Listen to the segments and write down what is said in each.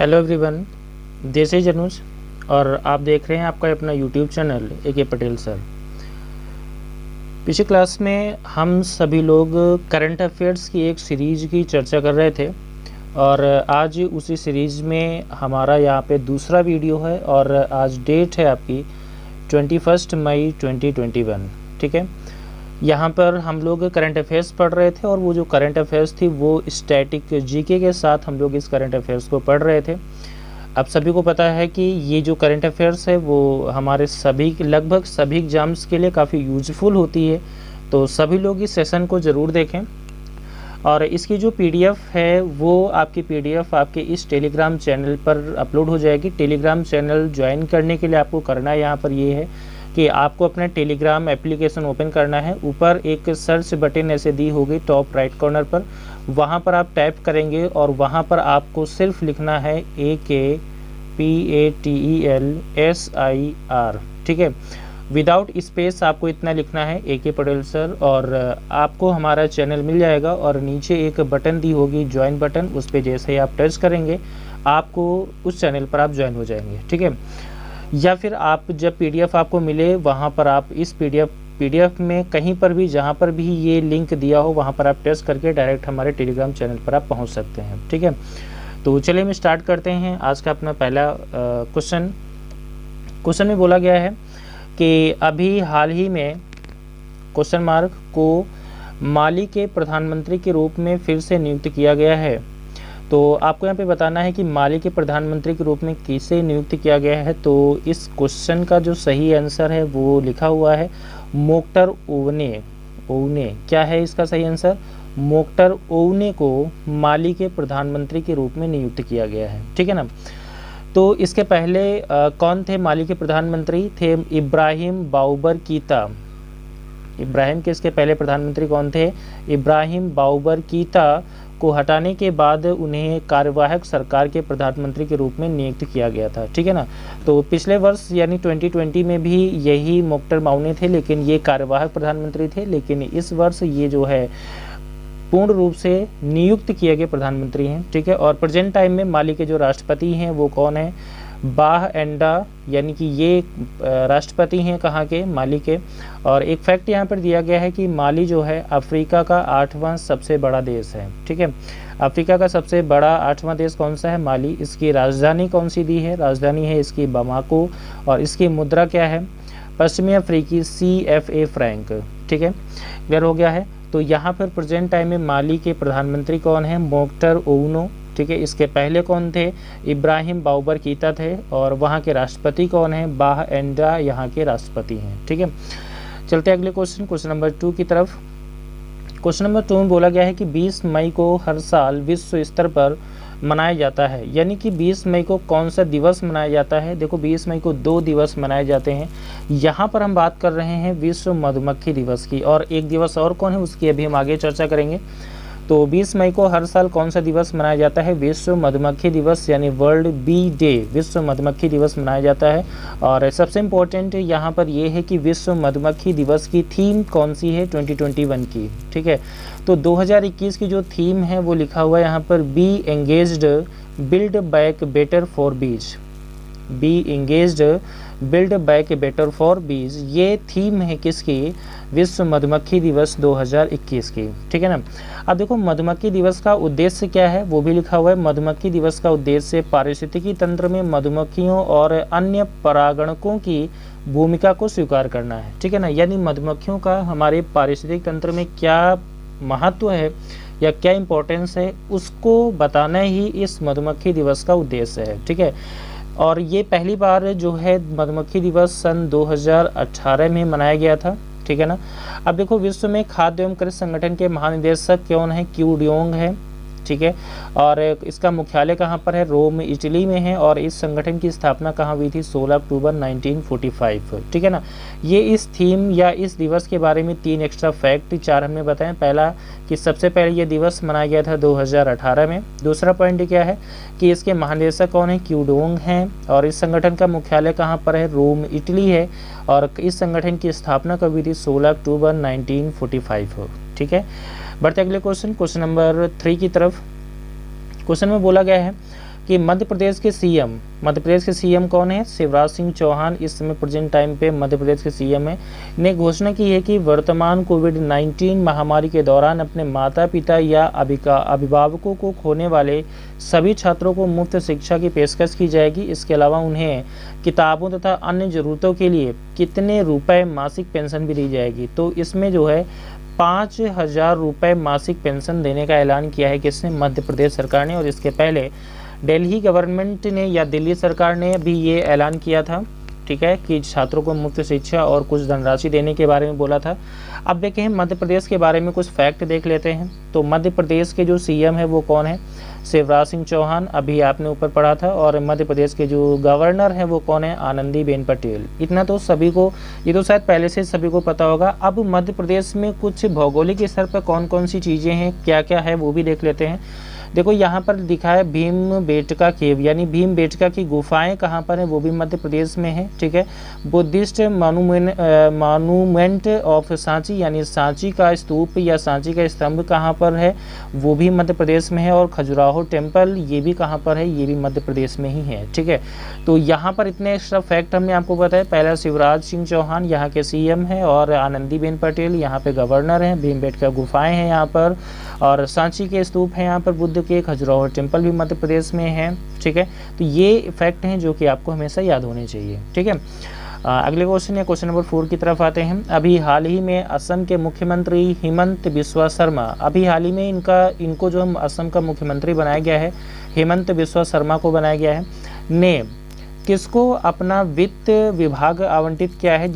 Hello everyone, this is अनुज और आप देख रहे हैं आपका अपना यूट्यूब चैनल ए पटेल सर। पिछली क्लास में हम सभी लोग करंट अफेयर्स की एक सीरीज की चर्चा कर रहे थे और आज उसी सीरीज में हमारा यहाँ पे दूसरा वीडियो है और आज डेट है आपकी 21 मई 2021। ठीक है, यहाँ पर हम लोग करंट अफेयर्स पढ़ रहे थे और वो जो करंट अफेयर्स थी वो स्टैटिक जीके के साथ हम लोग इस करंट अफेयर्स को पढ़ रहे थे। अब सभी को पता है कि ये जो करंट अफेयर्स है वो हमारे सभी लगभग सभी एग्ज़ाम्स के लिए काफ़ी यूजफुल होती है, तो सभी लोग इस सेशन को ज़रूर देखें। और इसकी जो पीडीएफ है वो आपकी पीडीएफ आपके इस टेलीग्राम चैनल पर अपलोड हो जाएगी। टेलीग्राम चैनल ज्वाइन करने के लिए आपको करना यहाँ पर ये है कि आपको अपना टेलीग्राम एप्लीकेशन ओपन करना है। ऊपर एक सर्च बटन ऐसे दी होगी टॉप राइट कॉर्नर पर, वहाँ पर आप टाइप करेंगे और वहाँ पर आपको सिर्फ लिखना है AKPATELSIR। ठीक है, विदाउट स्पेस आपको इतना लिखना है AK पटेल सर, और आपको हमारा चैनल मिल जाएगा। और नीचे एक बटन दी होगी ज्वाइन बटन, उस पर जैसे ही आप टच करेंगे आपको उस चैनल पर आप ज्वाइन हो जाएंगे। ठीक है, या फिर आप जब पीडीएफ आपको मिले वहाँ पर आप इस पीडीएफ में कहीं पर भी जहाँ पर भी ये लिंक दिया हो वहाँ पर आप टेस्ट करके डायरेक्ट हमारे टेलीग्राम चैनल पर आप पहुँच सकते हैं। ठीक है, तो चलिए हम स्टार्ट करते हैं आज का अपना पहला क्वेश्चन में बोला गया है कि अभी हाल ही में क्वेश्चन मार्क को माली के प्रधानमंत्री के रूप में फिर से नियुक्त किया गया है। तो आपको यहाँ पे बताना है कि माली के प्रधानमंत्री के रूप में किसे नियुक्त किया गया है। तो इस क्वेश्चन का जो सही आंसर है वो लिखा हुआ है मोख्तर ओवने। क्या है इसका सही आंसर? मोख्तर ओवने को माली के प्रधानमंत्री के रूप में नियुक्त किया गया है। ठीक है ना। तो इसके पहले कौन थे माली के प्रधानमंत्री? थे इब्राहिम बाउबर कीता। इब्राहिम के इसके पहले प्रधानमंत्री कौन थे? इब्राहिम बाउबर कीता को हटाने के बाद उन्हें कार्यवाहक सरकार के प्रधानमंत्री के रूप में नियुक्त किया गया था। ठीक है ना। तो पिछले वर्ष यानी 2020 में भी यही मोख्तर ओवने थे, लेकिन ये कार्यवाहक प्रधानमंत्री थे। लेकिन इस वर्ष ये जो है पूर्ण रूप से नियुक्त किए गए प्रधानमंत्री हैं। ठीक है, और प्रेजेंट टाइम में माली के जो राष्ट्रपति हैं वो कौन है? बाह एंडा, यानी कि ये राष्ट्रपति हैं कहाँ के? माली के। और एक फैक्ट यहाँ पर दिया गया है कि माली जो है अफ्रीका का 8वां सबसे बड़ा देश है। ठीक है, अफ्रीका का सबसे बड़ा 8वां देश कौन सा है? माली। इसकी राजधानी कौन सी दी है? राजधानी है इसकी बमाको, और इसकी मुद्रा क्या है? पश्चिमी अफ्रीकी CFA फ्रैंक। ठीक है, क्लियर हो गया है। तो यहाँ पर प्रेजेंट टाइम में माली के प्रधानमंत्री कौन है? मोख्तर ओवने। ठीक है, इसके पहले कौन थे? इब्राहिम बाउबर कीता थे। और वहाँ के राष्ट्रपति कौन है? बाह एंडा यहाँ के राष्ट्रपति हैं। ठीक है, चलते हैं अगले क्वेश्चन नंबर 2 की तरफ। क्वेश्चन नंबर 2 में बोला गया है कि 20 मई को हर साल विश्व स्तर पर मनाया जाता है, यानी कि 20 मई को कौन सा दिवस मनाया जाता है? देखो 20 मई को 2 दिवस मनाए जाते हैं। यहाँ पर हम बात कर रहे हैं विश्व मधुमक्खी दिवस की, और एक दिवस और कौन है उसकी अभी हम आगे चर्चा करेंगे। तो 20 मई को हर साल कौन सा दिवस मनाया जाता है? विश्व मधुमक्खी दिवस, यानी वर्ल्ड बी डे, विश्व मधुमक्खी दिवस मनाया जाता है। और सबसे इम्पोर्टेंट यहाँ पर यह है कि विश्व मधुमक्खी दिवस की थीम कौन सी है? 2021 की। ठीक है, तो 2021 की जो थीम है वो लिखा हुआ है यहाँ पर bee engaged build back better for bees. Bee engaged build back better for bees, ये थीम है किसकी? विश्व मधुमक्खी दिवस 2021 की। ठीक है ना। अब देखो मधुमक्खी दिवस का उद्देश्य क्या है वो भी लिखा हुआ है। मधुमक्खी दिवस का उद्देश्य पारिस्थितिकी तंत्र में मधुमक्खियों और अन्य परागणकों की भूमिका को स्वीकार करना है। ठीक है ना, यानी मधुमक्खियों का हमारे पारिस्थितिक तंत्र में क्या महत्व है या क्या इम्पोर्टेंस है उसको बताना ही इस मधुमक्खी दिवस का उद्देश्य है। ठीक है, और ये पहली बार जो है मधुमक्खी दिवस सन 2018 में मनाया गया था। ठीक है ना। अब देखो विश्व में खाद्य एवं कृषि संगठन के महानिदेशक कौन है? क्यू डियोंग है। ठीक है, और इसका मुख्यालय कहाँ पर है? रोम इटली में है। और इस संगठन की स्थापना कहाँ हुई थी? 16 अक्टूबर 1945। ठीक है ना। ये इस थीम या इस दिवस के बारे में 3 एक्स्ट्रा फैक्ट 4 हमने बताए। पहला कि सबसे पहले ये दिवस मनाया गया था 2018 में। दूसरा पॉइंट क्या है कि इसके महानिदेशक कौन है? क्यू डियोंग हैं। और इस संगठन का मुख्यालय कहाँ पर है? रोम इटली है। और इस संगठन की स्थापना कब हुई थी? 16 अक्टूबर 1945। ठीक है, बढ़ते अगले क्वेश्चन नंबर 3 की तरफ। क्वेश्चन में बोला गया है कि मध्य प्रदेश के सीएम कौन है? शिवराज सिंह चौहान इस समय प्रेजेंट टाइम पे मध्य प्रदेश के सीएम है। ने घोषणा की है कि वर्तमान कोविड-19 महामारी के दौरान अपने माता पिता या अभिभावकों को खोने वाले सभी छात्रों को मुफ्त शिक्षा की पेशकश की जाएगी। इसके अलावा उन्हें किताबों तथा अन्य जरूरतों के लिए कितने रुपए मासिक पेंशन भी दी जाएगी। तो इसमें जो है 5,000 रुपये मासिक पेंशन देने का ऐलान किया है किसने? मध्य प्रदेश सरकार ने। और इसके पहले दिल्ली गवर्नमेंट ने या दिल्ली सरकार ने भी ये ऐलान किया था, ठीक है, कि छात्रों को मुफ्त शिक्षा और कुछ धनराशि देने के बारे में बोला था। अब देखें मध्य प्रदेश के बारे में कुछ फैक्ट देख लेते हैं। तो मध्य प्रदेश के जो सीएम है वो कौन है? शिवराज सिंह चौहान, अभी आपने ऊपर पढ़ा था। और मध्य प्रदेश के जो गवर्नर है वो कौन है? आनंदीबेन पटेल। इतना तो सभी को, ये तो शायद पहले से सभी को पता होगा। अब मध्य प्रदेश में कुछ भौगोलिक स्तर पर कौन कौन सी चीज़ें हैं, क्या क्या है, वो भी देख लेते हैं। देखो यहाँ पर लिखा है भीमबेटका केव, यानी भीमबेटका की गुफाएं कहाँ पर है? वो भी मध्य प्रदेश में है, ठीक है। बुद्धिस्ट मॉन्यूमेंट ऑफ सांची, यानी सांची का स्तूप या सांची का स्तंभ कहाँ पर है? वो भी मध्य प्रदेश में है। और खजुराहो टेम्पल, ये भी कहाँ पर है? ये भी मध्य प्रदेश में ही है, ठीक है। तो यहाँ पर इतने एक्स्ट्रा फैक्ट हमने आपको बताया। पहला शिवराज सिंह चौहान यहाँ के सीएम है और आनंदीबेन पटेल यहाँ पे गवर्नर हैं। भीमबेटका गुफाएं हैं यहाँ पर, और सांची के स्तूप हैं यहाँ पर बुद्ध के। खजुराहो टेम्पल भी मध्य प्रदेश में है, ठीक है। तो ये फैक्ट हैं जो कि आपको हमेशा याद होने चाहिए, ठीक है। अगले क्वेश्चन या क्वेश्चन नंबर 4 की तरफ आते हैं। अभी हाल ही में असम के मुख्यमंत्री हिमंत बिस्वा शर्मा, अभी हाल ही में इनको जो असम का मुख्यमंत्री बनाया गया है, हिमंत बिस्वा शर्मा को बनाया गया है, ने किसको अपना वित्त विभाग आवंटित किया है?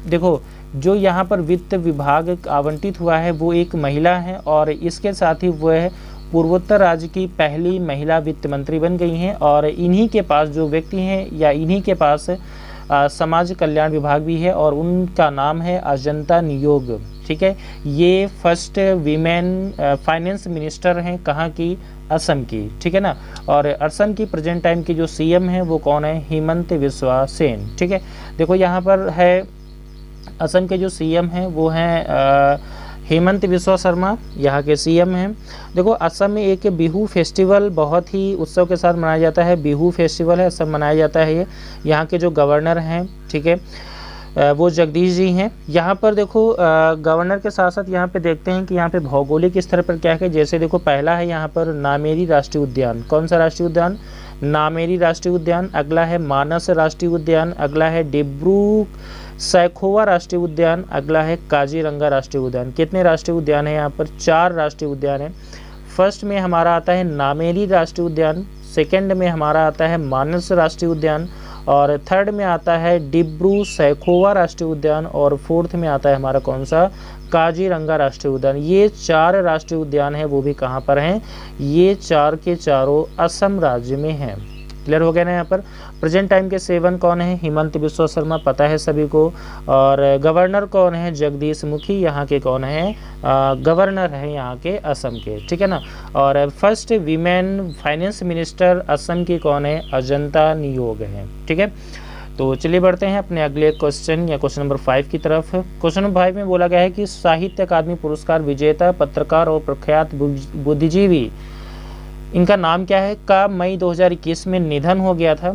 देखो जो यहाँ पर वित्त विभाग आवंटित हुआ है वो एक महिला है, और इसके साथ ही वह पूर्वोत्तर राज्य की पहली महिला वित्त मंत्री बन गई हैं। और इन्हीं के पास जो व्यक्ति हैं या इन्हीं के पास समाज कल्याण विभाग भी है, और उनका नाम है अजंता नियोग, ठीक है। ये फर्स्ट वीमेन फाइनेंस मिनिस्टर हैं, कहाँ की? असम की, ठीक है ना। और असम की प्रेजेंट टाइम की जो सीएम है वो कौन है? हिमंत बिस्वा शर्मा, ठीक है। देखो यहाँ पर है असम के जो सीएम हैं वो हैं हेमंत बिस्वा शर्मा, यहाँ के सीएम हैं। देखो असम में एक बिहू फेस्टिवल बहुत ही उत्सव के साथ मनाया जाता है, बिहू फेस्टिवल है, सब मनाया जाता है ये। यहाँ के जो गवर्नर हैं, ठीक है, वो जगदीश जी हैं। यहाँ पर देखो गवर्नर के साथ साथ यहाँ पे देखते हैं कि यहाँ पे भौगोलिक स्तर पर क्या है। जैसे देखो पहला है यहाँ पर नामेरी राष्ट्रीय उद्यान। कौन सा राष्ट्रीय उद्यान? नामेरी राष्ट्रीय उद्यान। अगला है मानस राष्ट्रीय उद्यान। अगला है डिब्रू सैखोवा राष्ट्रीय उद्यान। अगला है काजीरंगा राष्ट्रीय उद्यान। कितने राष्ट्रीय उद्यान है यहाँ पर? 4 राष्ट्रीय उद्यान है। फर्स्ट में हमारा आता है नामेरी राष्ट्रीय उद्यान, सेकंड में हमारा आता है मानस राष्ट्रीय उद्यान, और थर्ड में आता है डिब्रू सैखोवा राष्ट्रीय उद्यान, और फोर्थ में आता है हमारा कौन सा? काजीरंगा राष्ट्रीय उद्यान। ये 4 राष्ट्रीय उद्यान है, वो भी कहाँ पर हैं? ये 4 के चारों असम राज्य में हैं। क्लियर हो गया ना। यहाँ पर प्रेजेंट टाइम के सेवन कौन है? हिमंत बिस्वा शर्मा, पता है सभी को। और गवर्नर कौन है? जगदीश मुखी, यहाँ के कौन है? गवर्नर है यहाँ के असम के, ठीक है ना। और first women finance minister Assam की कौन है? अजंता नियोग है, ठीक है। तो चलिए बढ़ते हैं अपने अगले क्वेश्चन या क्वेश्चन नंबर 5 की तरफ। क्वेश्चन नंबर 5 में बोला गया है कि साहित्य अकादमी पुरस्कार विजेता पत्रकार और प्रख्यात बुद्धिजीवी, इनका नाम क्या है? का मई 2021 में निधन हो गया था।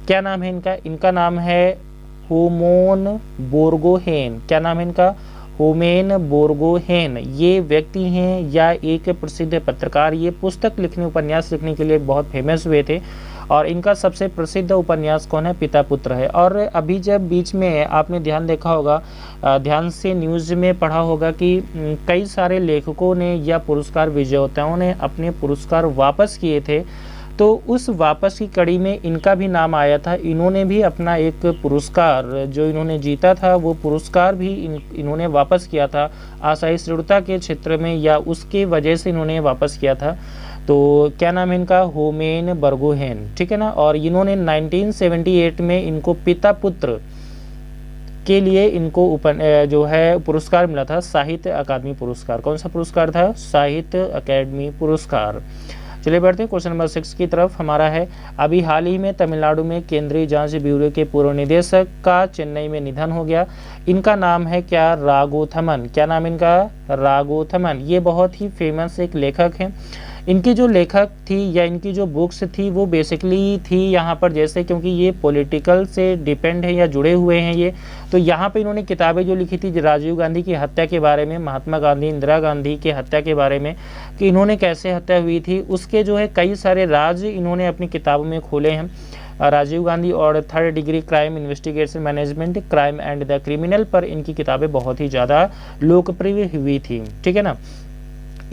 क्या नाम है इनका? इनका नाम है होमोन बोर्गोहेन। क्या नाम है इनका? होमेन बोर्गोहेन। ये व्यक्ति हैं या एक प्रसिद्ध पत्रकार, ये पुस्तक लिखने, उपन्यास लिखने के लिए बहुत फेमस हुए थे। और इनका सबसे प्रसिद्ध उपन्यास कौन है? पिता पुत्र है। और अभी जब बीच में आपने ध्यान देखा होगा, ध्यान से न्यूज़ में पढ़ा होगा कि कई सारे लेखकों ने या पुरस्कार विजेताओं ने अपने पुरस्कार वापस किए थे, तो उस वापस की कड़ी में इनका भी नाम आया था। इन्होंने भी अपना एक पुरस्कार जो इन्होंने जीता था, वो पुरस्कार भी इन्होंने वापस किया था असहिष्णुता के क्षेत्र में, या उसके वजह से इन्होंने वापस किया था। तो क्या नाम है इनका? होमेन बोर्गोहेन, ठीक है ना। और इन्होंने 1978 में इनको पिता पुत्र के लिए इनको जो है पुरस्कार मिला था, साहित्य अकादमी पुरस्कार। कौन सा पुरस्कार था? साहित्य अकादमी पुरस्कार। चलिए बढ़ते हैं क्वेश्चन नंबर 6 की तरफ। हमारा है अभी हाल ही में तमिलनाडु में केंद्रीय जांच ब्यूरो के पूर्व निदेशक का चेन्नई में निधन हो गया। इनका नाम है क्या? राघोथमन। क्या नाम इनका? राघोथमन। ये बहुत ही फेमस एक लेखक हैं। इनकी जो लेखक थी या इनकी जो बुक्स थी वो बेसिकली थी यहाँ पर, जैसे क्योंकि ये पॉलिटिकल से डिपेंड है या जुड़े हुए हैं ये, तो यहाँ पे इन्होंने किताबें जो लिखी थी राजीव गांधी की हत्या के बारे में, महात्मा गांधी इंदिरा गांधी की हत्या के बारे में कि इन्होंने कैसे हत्या हुई थी, उसके जो है कई सारे राज इन्होंने अपनी किताबों में खोले हैं। राजीव गांधी और 3rd degree crime investigation management, crime and the criminal पर इनकी किताबें बहुत ही ज़्यादा लोकप्रिय हुई थी, ठीक है ना।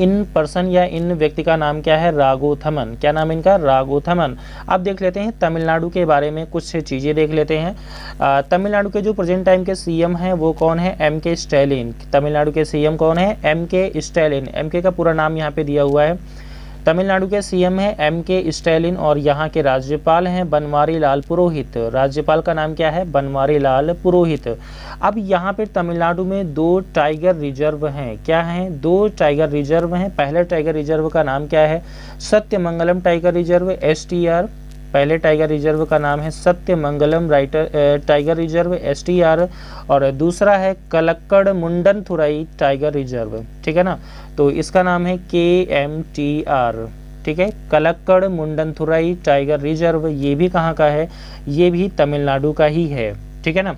इन पर्सन या इन व्यक्ति का नाम क्या है? राघोथमन। क्या नाम है इनका? राघोथमन। अब देख लेते हैं तमिलनाडु के बारे में कुछ चीज़ें देख लेते हैं। तमिलनाडु के जो प्रेजेंट टाइम के सीएम हैं वो कौन है? MK Stalin. तमिलनाडु के सीएम कौन है? MK Stalin. MK का पूरा नाम यहाँ पे दिया हुआ है। तमिलनाडु के सीएम है MK स्टैलिन और यहाँ के राज्यपाल हैं बनवारी लाल पुरोहित। राज्यपाल का नाम क्या है? बनवारी लाल पुरोहित। अब यहाँ पे तमिलनाडु में 2 टाइगर रिजर्व हैं। क्या हैं? 2 टाइगर रिजर्व हैं। पहले टाइगर रिजर्व का नाम क्या है? Sathyamangalam tiger reserve, STR। पहले टाइगर रिजर्व का नाम है सत्यमंगलम टाइगर रिजर्व, STR। और दूसरा है कलक्कड़ मुंडनथुरई टाइगर रिजर्व, ठीक है ना। तो इसका नाम है KMTR, ठीक है। कलक्कड़ मुंडनथुरई टाइगर रिजर्व ये भी कहाँ का है? ये भी तमिलनाडु का ही है, ठीक है ना।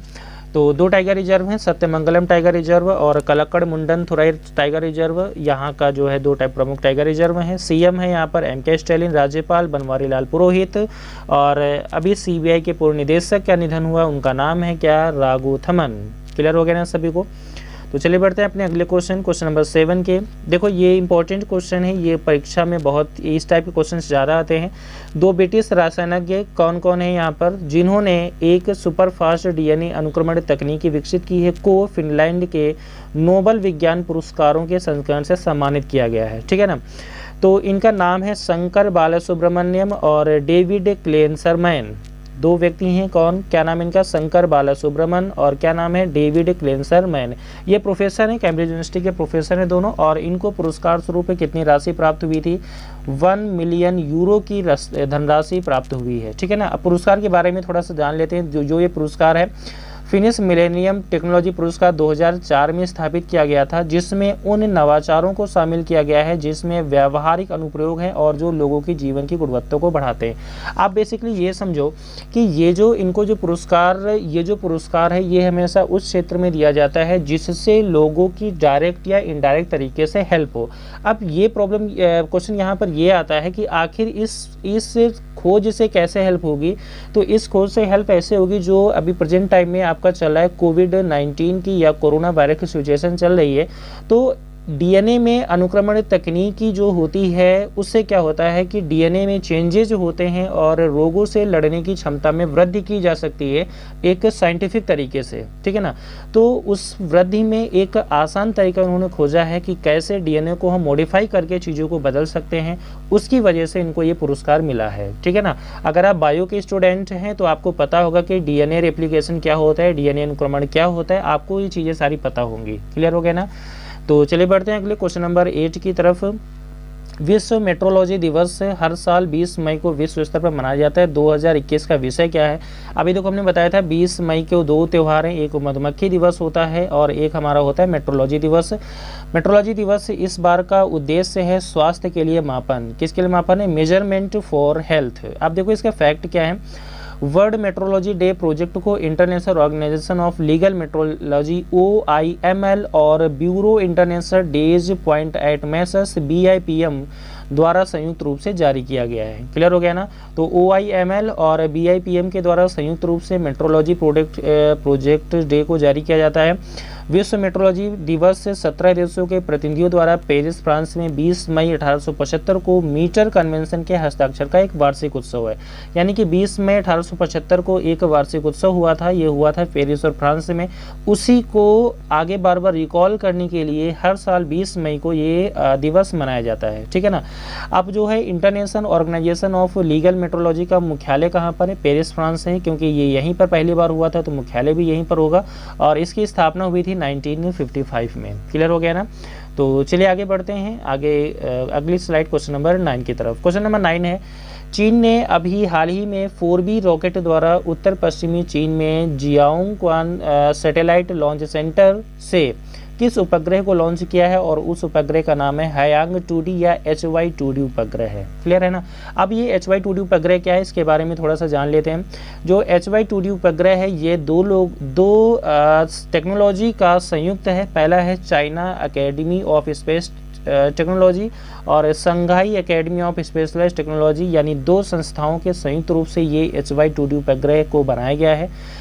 तो 2 टाइगर रिजर्व हैं, सत्यमंगलम टाइगर रिजर्व और कलक्कड़ मुंडनथुरई टाइगर रिजर्व, यहाँ का जो है 2 प्रमुख टाइगर रिजर्व हैं। सीएम है यहाँ पर MK स्टैलिन, राज्यपाल बनवारी लाल पुरोहित और अभी CBI के पूर्व निदेशक का निधन हुआ, उनका नाम है क्या? राघोथमन। क्लियर हो गया ना सभी को? तो चलिए बढ़ते हैं अपने अगले क्वेश्चन नंबर 7 के। देखो ये इंपॉर्टेंट क्वेश्चन है, ये परीक्षा में बहुत इस टाइप के क्वेश्चन ज़्यादा आते हैं। 2 ब्रिटिश रसायनज्ञ कौन कौन है यहाँ पर जिन्होंने एक सुपरफास्ट DNA अनुक्रमण तकनीकी विकसित की है, को फिनलैंड के नोबल विज्ञान पुरस्कारों के संस्करण से सम्मानित किया गया है, ठीक है ना। तो इनका नाम है शंकर बालासुब्रमण्यम और डेविड क्लेंसरमैन। 2 व्यक्ति हैं, कौन? क्या नाम है इनका? शंकर बालासुब्रमण्यम और क्या नाम है? डेविड क्लेंसरमैन। ये प्रोफेसर हैं, कैम्ब्रिज यूनिवर्सिटी के प्रोफेसर हैं दोनों, और इनको पुरस्कार स्वरूप कितनी राशि प्राप्त हुई थी? 1 मिलियन यूरो की धनराशि प्राप्त हुई है, ठीक है ना। अब पुरस्कार के बारे में थोड़ा सा जान लेते हैं। जो ये पुरस्कार है फिनिश मिलेनियम टेक्नोलॉजी पुरस्कार 2004 में स्थापित किया गया था, जिसमें उन नवाचारों को शामिल किया गया है जिसमें व्यावहारिक अनुप्रयोग हैं और जो लोगों की जीवन की गुणवत्ता को बढ़ाते हैं। आप बेसिकली ये समझो कि ये जो इनको जो पुरस्कार है ये हमेशा उस क्षेत्र में दिया जाता है जिससे लोगों की डायरेक्ट या इनडायरेक्ट तरीके से हेल्प हो। अब ये क्वेश्चन यहाँ पर ये आता है कि आखिर इस खोज से कैसे हेल्प होगी? तो इस खोज से हेल्प ऐसे होगी जो अभी प्रेजेंट टाइम में आपका चल रहा है कोविड-19 की या कोरोना वायरस की सिचुएशन चल रही है। तो DNA में अनुक्रमण तकनीकी जो होती है उससे क्या होता है कि DNA में चेंजेज होते हैं और रोगों से लड़ने की क्षमता में वृद्धि की जा सकती है एक साइंटिफिक तरीके से, ठीक है ना। तो उस वृद्धि में एक आसान तरीका उन्होंने खोजा है कि कैसे DNA को हम मॉडिफाई करके चीज़ों को बदल सकते हैं, उसकी वजह से इनको ये पुरस्कार मिला है, ठीक है ना। अगर आप बायो के स्टूडेंट हैं तो आपको पता होगा कि DNA रेप्लिकेशन क्या होता है, DNA अनुक्रमण क्या होता है, आपको ये चीज़ें सारी पता होंगी। क्लियर हो गया ना। तो चलिए बढ़ते हैं अगले क्वेश्चन नंबर 8 की तरफ। विश्व मेट्रोलॉजी दिवस हर साल 20 मई को विश्व स्तर पर मनाया जाता है। 2021 का विषय क्या है? अभी देखो हमने बताया था 20 मई को 2 त्यौहार हैं, एक मधुमक्खी दिवस होता है और एक हमारा होता है मेट्रोलॉजी दिवस। मेट्रोलॉजी दिवस इस बार का उद्देश्य है स्वास्थ्य के लिए मापन। किसके लिए मापन है? Measurement for health. अब देखो इसका फैक्ट क्या है। वर्ल्ड मेट्रोलॉजी डे प्रोजेक्ट को international organization of legal metrology OIML और ब्यूरो इंटरनेशनल डेज पॉइंट एट मैसर्स BIPM द्वारा संयुक्त रूप से जारी किया गया है। क्लियर हो गया ना। तो OIML और BIPM के द्वारा संयुक्त रूप से मेट्रोलॉजी प्रोजेक्ट डे को जारी किया जाता है। विश्व मेट्रोलॉजी दिवस से 17 देशों के प्रतिनिधियों द्वारा पेरिस फ्रांस में 20 मई 1875 को मीटर कन्वेंशन के हस्ताक्षर का एक वार्षिक उत्सव है। यानी कि 20 मई 1875 को एक वार्षिक उत्सव हुआ था, ये हुआ था पेरिस और फ्रांस में। उसी को आगे बार बार रिकॉल करने के लिए हर साल 20 मई को ये दिवस मनाया जाता है, ठीक है ना। अब जो है international organization of legal metrology का मुख्यालय कहाँ पर है? पेरिस फ्रांस है, क्योंकि ये यहीं पर पहली बार हुआ था तो मुख्यालय भी यहीं पर होगा और इसकी स्थापना हुई थी 1955 में। क्लियर हो गया ना। तो चलिए आगे बढ़ते हैं, अगली स्लाइड क्वेश्चन नंबर 9 की तरफ। क्वेश्चन नंबर 9 है, चीन ने अभी हाल ही में 4B रॉकेट द्वारा उत्तर पश्चिमी चीन में जियाओंग क्वान सैटेलाइट लॉन्च सेंटर से किस उपग्रह को लॉन्च किया है और उस उपग्रह का नाम है हायांग 2D या HY-2D उपग्रह है। क्लियर है ना। अब ये HY-2D उपग्रह क्या है, इसके बारे में थोड़ा सा जान लेते हैं। जो HY-2D उपग्रह है ये दो टेक्नोलॉजी का संयुक्त है। पहला है China academy of space technology और संघाई एकेडमी ऑफ स्पेशलाइज्ड टेक्नोलॉजी, यानी दो संस्थाओं के संयुक्त रूप से ये HY-2D उपग्रह को बनाया गया है।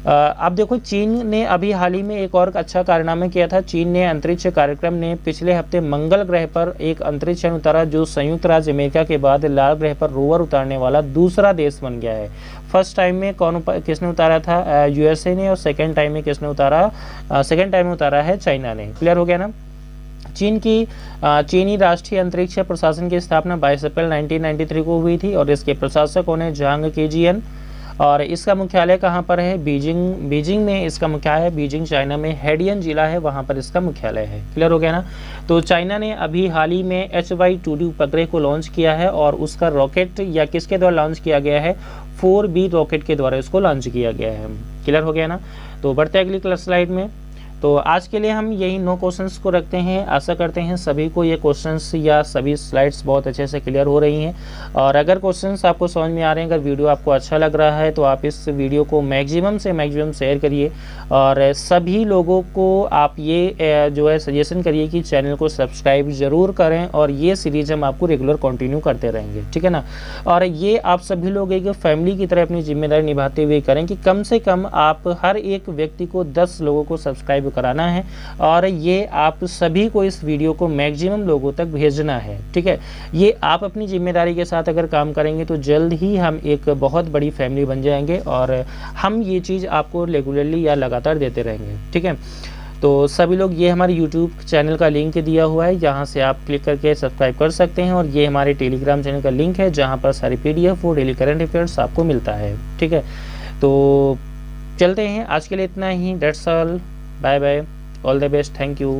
अब देखो, चीन ने अभी हाल ही में एक और अच्छा कारनामा किया था। चीन ने अंतरिक्ष कार्यक्रम ने पिछले हफ्ते मंगल ग्रह पर एक अंतरिक्ष यान उतारा, जो संयुक्त राज्य अमेरिका के बाद लाल ग्रह पर रोवर उतारने वाला दूसरा देश बन गया है। फर्स्ट टाइम में किसने उतारा था, USA ने, और सेकेंड टाइम में किसने उतारा, सेकेंड टाइम में उतारा है चाइना ने। क्लियर हो गया ना। चीनी राष्ट्रीय अंतरिक्ष प्रशासन की स्थापना 22 अप्रैल 1993 को हुई थी और इसके प्रशासक होने झांग केजियन, और इसका मुख्यालय कहाँ पर है, बीजिंग में इसका मुख्यालय है। बीजिंग चाइना में हेडियन जिला है, वहाँ पर इसका मुख्यालय है। क्लियर हो गया ना। तो चाइना ने अभी हाल ही में HY-2D उपग्रह को लॉन्च किया है और उसका रॉकेट या किसके द्वारा लॉन्च किया गया है, 4B रॉकेट के द्वारा इसको लॉन्च किया गया है। क्लियर हो गया ना। तो बढ़ते अगली क्लास स्लाइड में। तो आज के लिए हम यही 9 क्वेश्चंस को रखते हैं। आशा करते हैं सभी को ये क्वेश्चंस या सभी स्लाइड्स बहुत अच्छे से क्लियर हो रही हैं। और अगर क्वेश्चंस आपको समझ में आ रहे हैं, अगर वीडियो आपको अच्छा लग रहा है तो आप इस वीडियो को मैक्सिमम से मैक्सिमम शेयर करिए और सभी लोगों को आप ये जो है सजेशन करिए कि चैनल को सब्सक्राइब ज़रूर करें और ये सीरीज़ हम आपको रेगुलर कंटिन्यू करते रहेंगे। ठीक है ना। और ये आप सभी लोग एक फैमिली की तरह अपनी जिम्मेदारी निभाते हुए करें कि कम से कम आप हर एक व्यक्ति को 10 लोगों को सब्सक्राइब कराना है और ये आप सभी को इस वीडियो को मैक्सिमम लोगों तक भेजना है। ठीक है। ये आप अपनी जिम्मेदारी के साथ अगर काम करेंगे तो जल्द ही हम एक बहुत बड़ी फैमिली बन जाएंगे और हम ये चीज़ आपको रेगुलरली या लगातार देते रहेंगे। ठीक है। तो सभी लोग, ये हमारे YouTube चैनल का लिंक दिया हुआ है, यहाँ से आप क्लिक करके सब्सक्राइब कर सकते हैं और ये हमारे टेलीग्राम चैनल का लिंक है जहाँ पर सारी PDF और डेली करंट अफेयर्स आपको मिलता है। ठीक है। तो चलते हैं, आज के लिए इतना ही। That's all, bye bye, all the best, thank you.